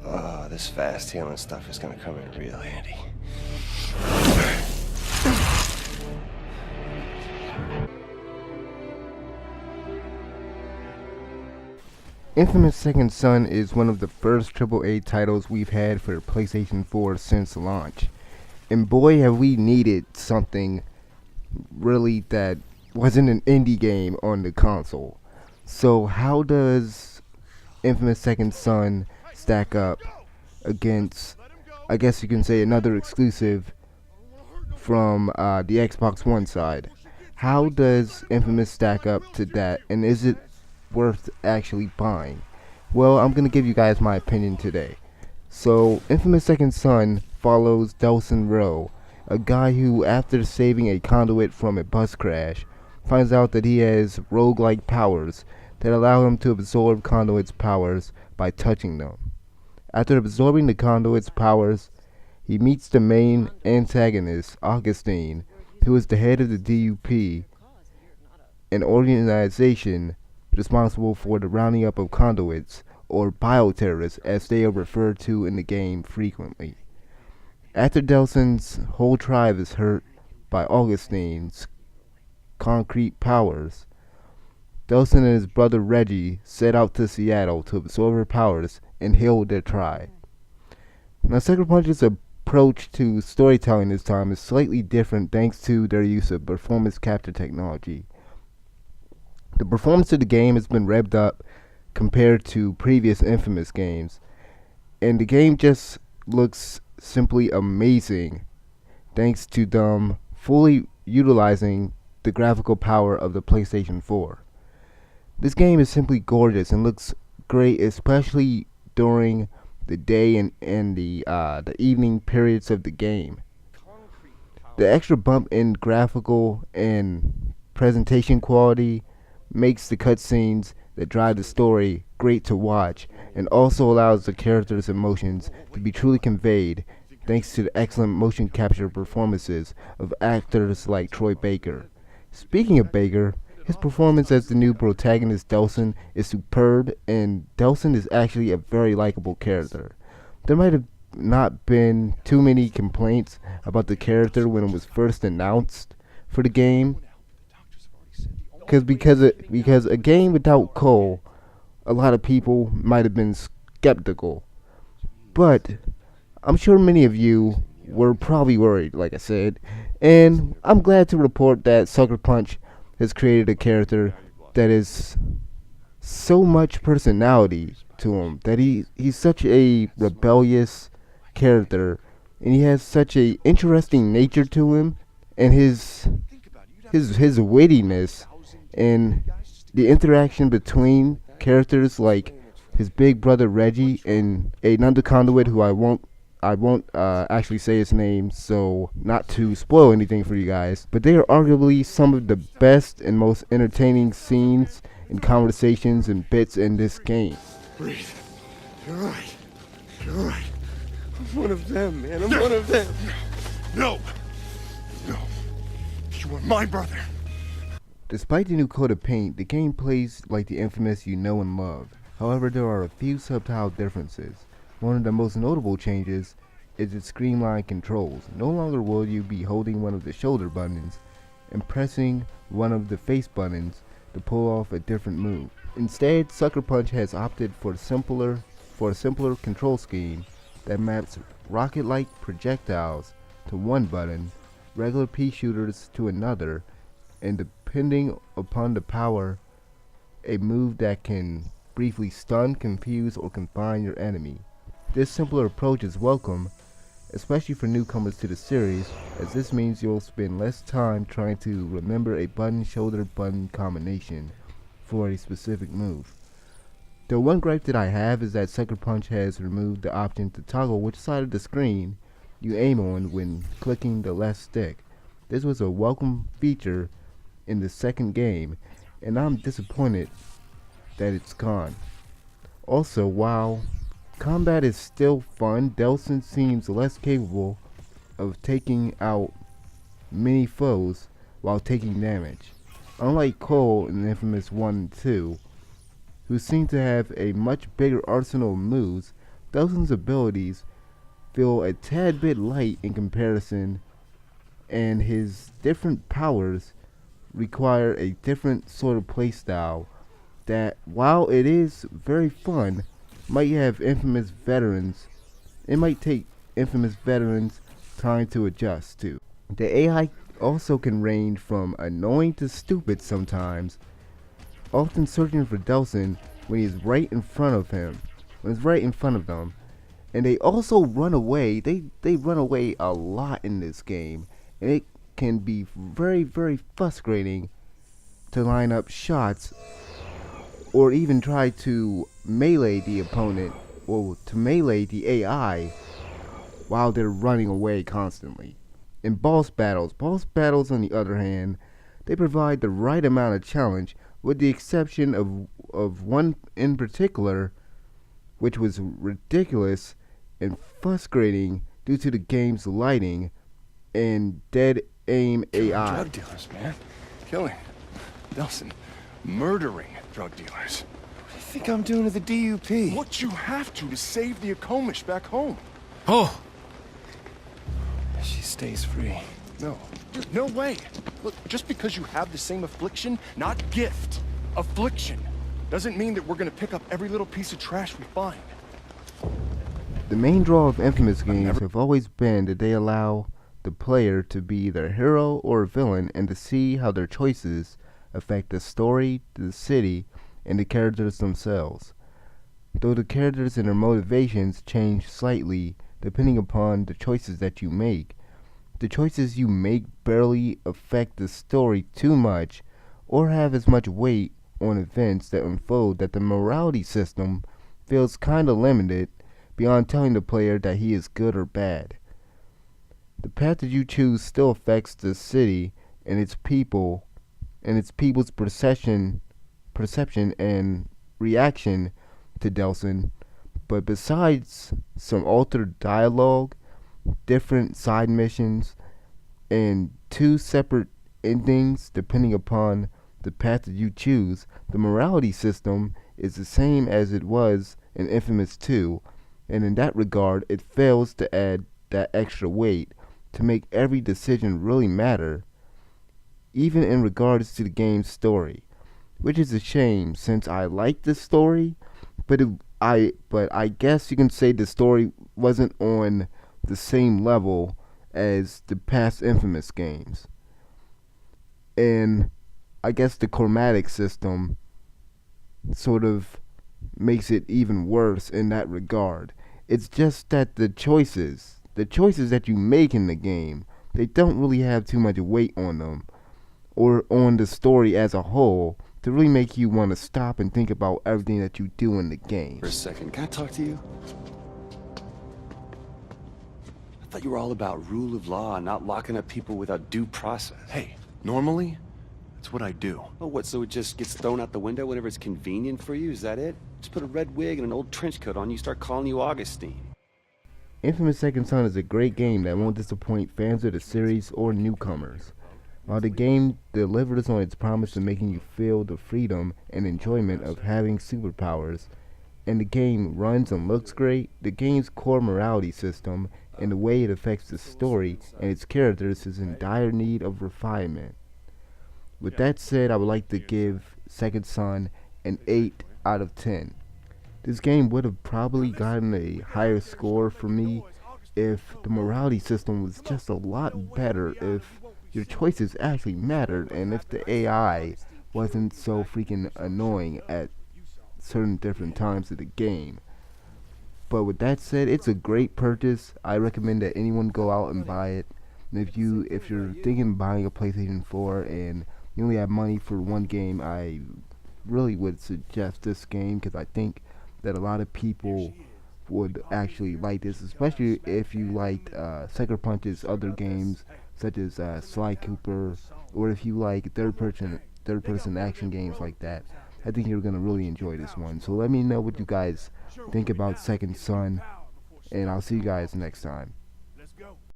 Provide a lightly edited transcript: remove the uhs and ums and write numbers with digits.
Oh, this fast healing stuff is gonna come in real handy. Infamous Second Son is one of the first AAA titles we've had for PlayStation 4 since launch. And boy, have we needed something really that wasn't an indie game on the console. So how does Infamous Second Son stack up against, I guess you can say, another exclusive from the Xbox One side? How does Infamous stack up to that, and is it worth actually buying? Well, I'm gonna give you guys my opinion today. So, Infamous Second Son follows Delson Rowe, a guy who, after saving a conduit from a bus crash, finds out that he has roguelike powers that allow him to absorb conduit's powers by touching them. After absorbing the conduit's powers, he meets the main antagonist, Augustine, who is the head of the DUP, an organization responsible for the rounding up of conduits, or bioterrorists as they are referred to in the game frequently. After Delson's whole tribe is hurt by Augustine's concrete powers, Delson and his brother Reggie set out to Seattle to absorb her powers and heal their tribe. Now, Sucker Punch's approach to storytelling this time is slightly different thanks to their use of performance capture technology. The performance of the game has been revved up compared to previous Infamous games, and the game just looks simply amazing thanks to them fully utilizing the graphical power of the PlayStation 4. This game is simply gorgeous and looks great, especially during the day and the evening periods of the game. The extra bump in graphical and presentation quality makes the cutscenes that drive the story great to watch, and also allows the characters' emotions to be truly conveyed thanks to the excellent motion capture performances of actors like Troy Baker. Speaking of Baker, his performance as the new protagonist Delson is superb, and Delson is actually a very likable character. There might have not been too many complaints about the character when it was first announced for the game, because a game without Cole, a lot of people might have been skeptical. But I'm sure many of you were probably worried, like I said, and I'm glad to report that Sucker Punch has created a character that is so much personality to him, that he's such a rebellious character, and he has such a interesting nature to him, and his wittiness and the interaction between characters like his big brother Reggie and another conduit who I won't actually say his name, so not to spoil anything for you guys, but they are arguably some of the best and most entertaining scenes and conversations and bits in this game. Breathe. You're right. You're right. I'm one of them, man. I'm one of them. No. No. You are my brother. Despite the new coat of paint, the game plays like the Infamous you know and love. However, there are a few subtle differences. One of the most notable changes is its streamlined controls. No longer will you be holding one of the shoulder buttons and pressing one of the face buttons to pull off a different move. Instead, Sucker Punch has opted for a simpler control scheme that maps rocket-like projectiles to one button, regular pea shooters to another, and depending upon the power, a move that can briefly stun, confuse, or confine your enemy. This simpler approach is welcome, especially for newcomers to the series, as this means you'll spend less time trying to remember a button-shoulder button combination for a specific move. The one gripe that I have is that Sucker Punch has removed the option to toggle which side of the screen you aim on when clicking the left stick. This was a welcome feature in the second game, and I'm disappointed that it's gone. Also, while combat is still fun, Delson seems less capable of taking out many foes while taking damage. Unlike Cole in Infamous 1 and 2, who seemed to have a much bigger arsenal of moves, Delson's abilities feel a tad bit light in comparison, and his different powers require a different sort of playstyle that, while it is very fun, might have infamous veterans. It might take infamous veterans time to adjust to. The AI also can range from annoying to stupid sometimes, often searching for Delson when he's right in front of him, and they also run away. They run away a lot in this game, and it can be very, very frustrating to line up shots or even try to melee the opponent or to melee the AI while they're running away constantly. In boss battles on the other hand, they provide the right amount of challenge, with the exception of one in particular, which was ridiculous and frustrating due to the game's lighting and dead aim AI. Drug dealers, man. Killing. Nelson. Murdering drug dealers. What do you think I'm doing to the DUP? What you have to save the Akomish back home. Oh! She stays free. No. Dude, no way. Look, just because you have the same affliction, not gift, affliction, doesn't mean that we're gonna pick up every little piece of trash we find. The main draw of Infamous games have always been that they allow the player to be either a hero or a villain and to see how their choices affect the story, the city, and the characters themselves. Though the characters and their motivations change slightly depending upon the choices that you make, the choices you make barely affect the story too much or have as much weight on events that unfold that the morality system feels kinda limited beyond telling the player that he is good or bad. The path that you choose still affects the city and its people and its people's perception and reaction to Delson, but besides some altered dialogue, different side missions, and two separate endings depending upon the path that you choose, the morality system is the same as it was in Infamous 2, and in that regard it fails to add that extra weight to make every decision really matter, even in regards to the game's story, which is a shame since I like the story, but I guess you can say the story wasn't on the same level as the past Infamous games. And I guess the chromatic system sort of makes it even worse in that regard. It's just that the choices that you make in the game, they don't really have too much weight on them or on the story as a whole to really make you want to stop and think about everything that you do in the game. For a second, can I talk to you? I thought you were all about rule of law and not locking up people without due process. Hey, normally, that's what I do. Oh, what, so it just gets thrown out the window whenever it's convenient for you? Is that it? Just put a red wig and an old trench coat on, you start calling you Augustine. Infamous Second Son is a great game that won't disappoint fans of the series or newcomers. While the game delivers on its promise of making you feel the freedom and enjoyment of having superpowers, and the game runs and looks great, the game's core morality system and the way it affects the story and its characters is in dire need of refinement. With that said, I would like to give Second Son an 8 out of 10. This game would have probably gotten a higher score for me if the morality system was just a lot better, if your choices actually mattered, and if the AI wasn't so freaking annoying at certain different times of the game. But with that said, it's a great purchase. I recommend that anyone go out and buy it. And if you're thinking of buying a PlayStation 4 and you only have money for one game, I really would suggest this game because I think that a lot of people would actually like this, especially if you liked Sucker Punch's other games such as Sly Cooper, or if you like third person action games like that. I think you're gonna really enjoy this one. So let me know what you guys think about Second Son, and I'll see you guys next time.